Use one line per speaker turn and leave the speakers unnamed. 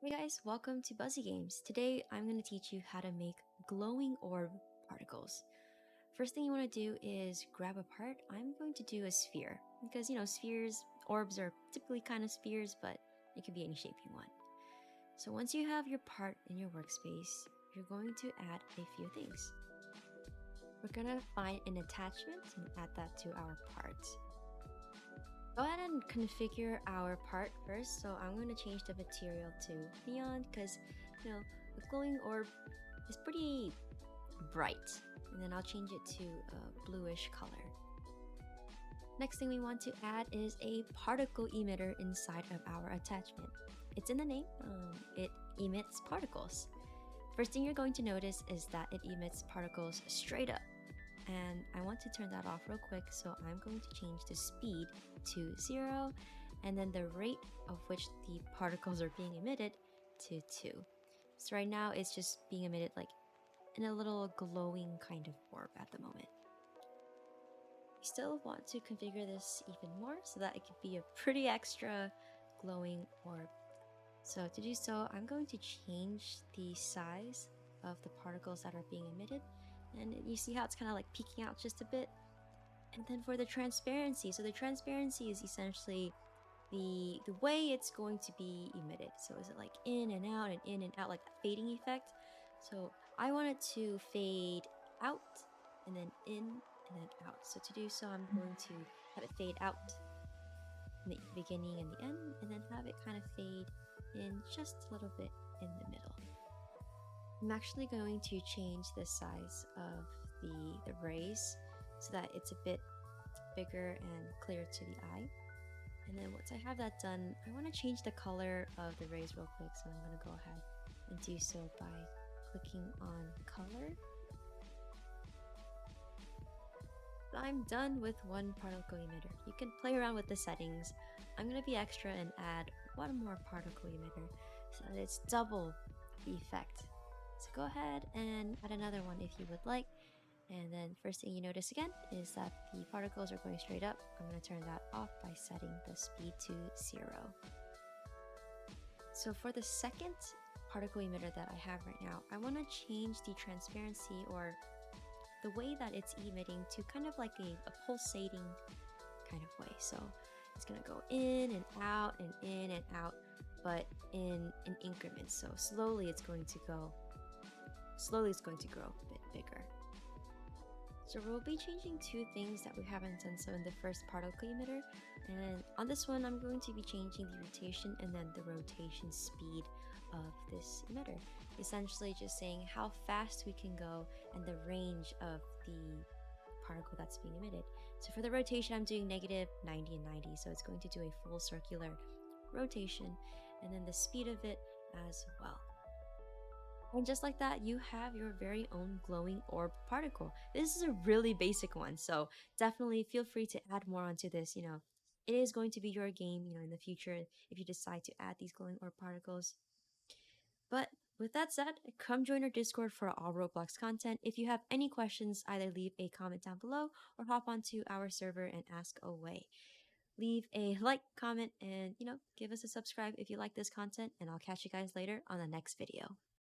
Hey guys, welcome to Buzzy Games. Today I'm going to teach you how to make glowing orb particles. First thing you want to do is grab a part. I'm going to do a sphere because spheres, orbs are typically kind of spheres, but it can be any shape you want. So once you have your part in your workspace, you're going to add a few things. We're going to find an attachment and add that to our part. Go ahead and configure our part first. So I'm going to change the material to neon because the glowing orb is pretty bright, and then I'll change it to a bluish color. Next thing we want to add is a particle emitter inside of our attachment. It's in the name. It emits particles. First thing you're going to notice is that it emits particles straight up, and I want to turn that off real quick, so I'm going to change the speed to 0 and then the rate of which the particles are being emitted to 2. So right now it's just being emitted like in a little glowing kind of orb at the moment. We still want to configure this even more so that it could be a pretty extra glowing orb. So to do so, I'm going to change the size of the particles that are being emitted, and you see how it's kind of like peeking out just a bit. And then for the transparency, so the transparency is essentially the way it's going to be emitted. So is it like in and out and in and out, like a fading effect? So I want it to fade out and then in and then out. So to do so, I'm going to have it fade out in the beginning and the end, and then have it kind of fade in just a little bit in the middle. I'm actually going to change the size of the rays so that it's a bit bigger and clear to the eye. And then once I have that done, I want to change the color of the rays real quick, so I'm going to go ahead and do so by clicking on color. I'm done with one particle emitter. You can play around with the settings. I'm going to be extra and add one more particle emitter so that it's double the effect. So go ahead and add another one if you would like. And then first thing you notice again is that the particles are going straight up. I'm going to turn that off by setting the speed to 0. So for the second particle emitter that I have right now, I want to change the transparency or the way that it's emitting to kind of like a pulsating kind of way. So it's going to go in and out and in and out, but in increments. So slowly it's going to grow a bit bigger. So we'll be changing two things that we haven't done so in the first particle emitter, and on this one I'm going to be changing the rotation and then the rotation speed of this emitter, essentially just saying how fast we can go and the range of the particle that's being emitted. So for the rotation I'm doing -90 and 90, so it's going to do a full circular rotation, and then the speed of it as well. And just like that, you have your very own glowing orb particle. This is a really basic one, so definitely feel free to add more onto this. It is going to be your game, in the future if you decide to add these glowing orb particles. But with that said, come join our Discord for all Roblox content. If you have any questions, either leave a comment down below or hop onto our server and ask away. Leave a like, comment, and give us a subscribe if you like this content, and I'll catch you guys later on the next video.